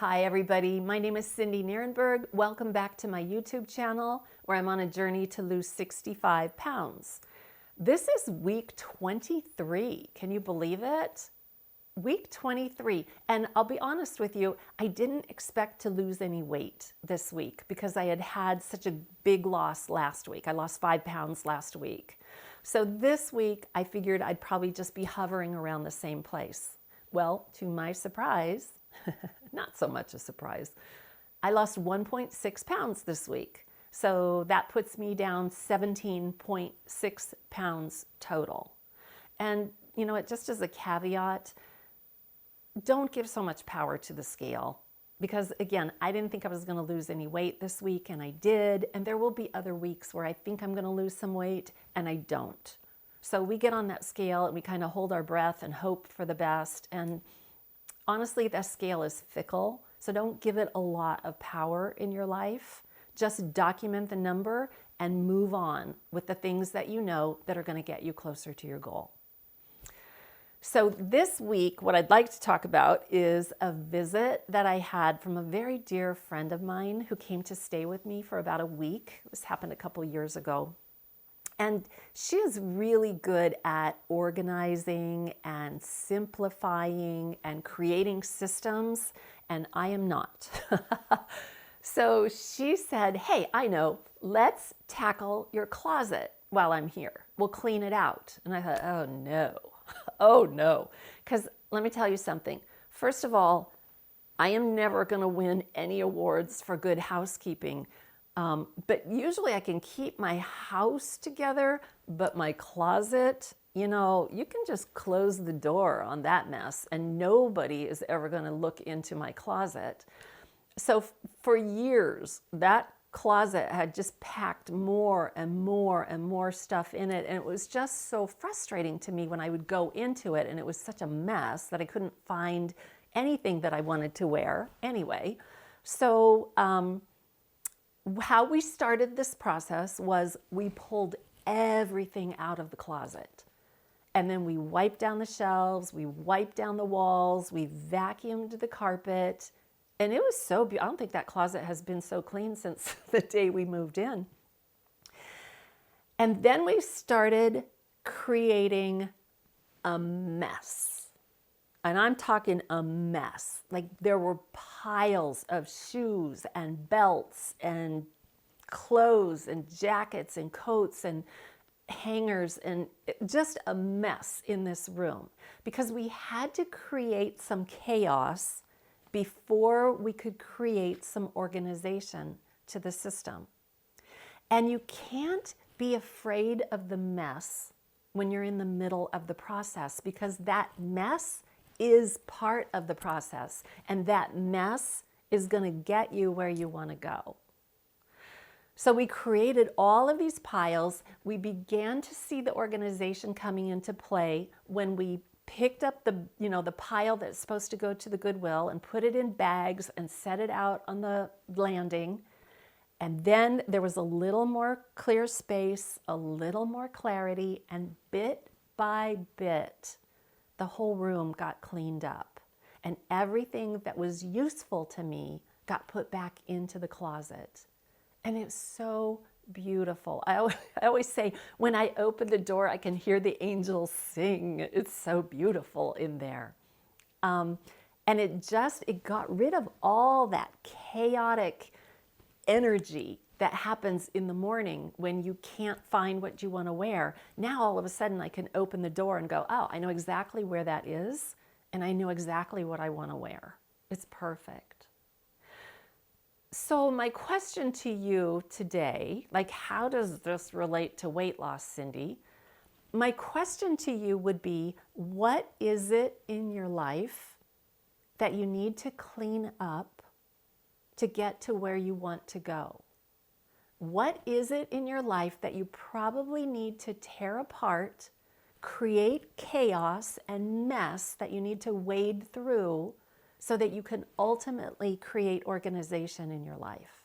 Hi everybody, my name is Cindy Nierenberg. Welcome back to my YouTube channel where I'm on a journey to lose 65 pounds. This is week 23. Can you believe it? Week 23. And I'll be honest with you, I didn't expect to lose any weight this week because I had had such a big loss last week. I lost 5 pounds last week. So this week I figured I'd probably just be hovering around the same place. Well, to my surprise, not so much a surprise, I lost 1.6 pounds this week. So that puts me down 17.6 pounds total. And you know, just as a caveat, don't give so much power to the scale because again, I didn't think I was going to lose any weight this week and I did. And there will be other weeks where I think I'm going to lose some weight and I don't. So we get on that scale and we kind of hold our breath and hope for the best. And honestly, that scale is fickle, so don't give it a lot of power in your life. Just document the number and move on with the things that you know that are going to get you closer to your goal. So this week, what I'd like to talk about is a visit that I had from a very dear friend of mine who came to stay with me for about a week. This happened a couple years ago. And she is really good at organizing and simplifying and creating systems, and I am not. So she said, hey, I know, let's tackle your closet while I'm here. We'll clean it out. And I thought, oh no, oh no. Because let me tell you something. First of all, I am never going to win any awards for good housekeeping. But usually I can keep my house together, but my closet, you know, you can just close the door on that mess and nobody is ever going to look into my closet. So for years, that closet had just packed more and more and more stuff in it. And it was just so frustrating to me when I would go into it and it was such a mess that I couldn't find anything that I wanted to wear anyway. So, how we started this process was we pulled everything out of the closet. And then we wiped down the shelves, we wiped down the walls, we vacuumed the carpet. And it was so beautiful. I don't think that closet has been so clean since the day we moved in. And then we started creating a mess. And I'm talking a mess. Like there were piles of shoes and belts and clothes and jackets and coats and hangers and just a mess in this room because we had to create some chaos before we could create some organization to the system. And you can't be afraid of the mess when you're in the middle of the process because that mess is part of the process, and that mess is going to get you where you want to go. So we created all of these piles. We began to see the organization coming into play when we picked up the pile that's supposed to go to the Goodwill and put it in bags and set it out on the landing. And then there was a little more clear space, a little more clarity, and bit by bit, the whole room got cleaned up and everything that was useful to me got put back into the closet. And it's so beautiful. I always say, when I open the door, I can hear the angels sing. It's so beautiful in there. And it got rid of all that chaotic energy that happens in the morning when you can't find what you want to wear. Now all of a sudden I can open the door and go, oh, I know exactly where that is and I know exactly what I want to wear. It's perfect. So my question to you today, like how does this relate to weight loss, Cindy? My question to you would be, what is it in your life that you need to clean up to get to where you want to go? What is it in your life that you probably need to tear apart, create chaos and mess that you need to wade through so that you can ultimately create organization in your life?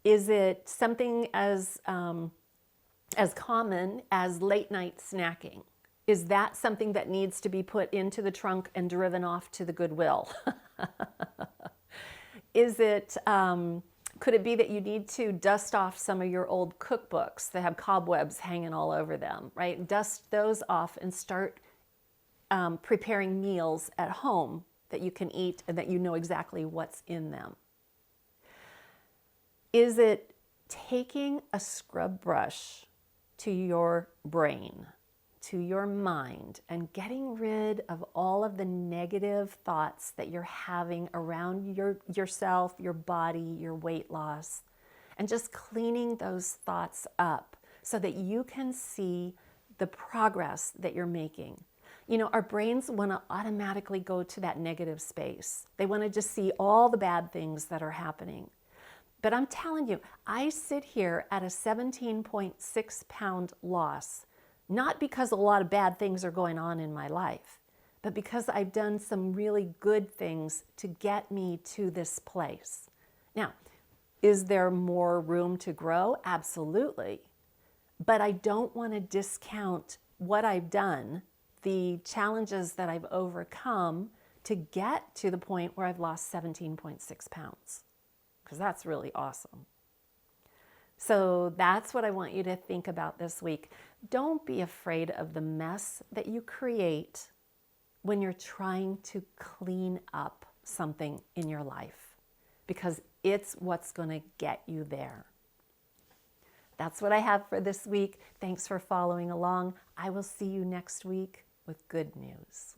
Is it something as common as late night snacking? Is that something that needs to be put into the trunk and driven off to the Goodwill? Is it, could it be that you need to dust off some of your old cookbooks that have cobwebs hanging all over them, right? Dust those off and start preparing meals at home that you can eat and that you know exactly what's in them. Is it taking a scrub brush to your brain, to your mind, and getting rid of all of the negative thoughts that you're having around yourself, your body, your weight loss, and just cleaning those thoughts up so that you can see the progress that you're making? You know, our brains want to automatically go to that negative space. They want to just see all the bad things that are happening. But I'm telling you, I sit here at a 17.6 pound loss, not because a lot of bad things are going on in my life, but because I've done some really good things to get me to this place. Now, is there more room to grow? Absolutely. But I don't want to discount what I've done, the challenges that I've overcome to get to the point where I've lost 17.6 pounds, because that's really awesome. So that's what I want you to think about this week. Don't be afraid of the mess that you create when you're trying to clean up something in your life, because it's what's going to get you there. That's what I have for this week. Thanks for following along. I will see you next week with good news.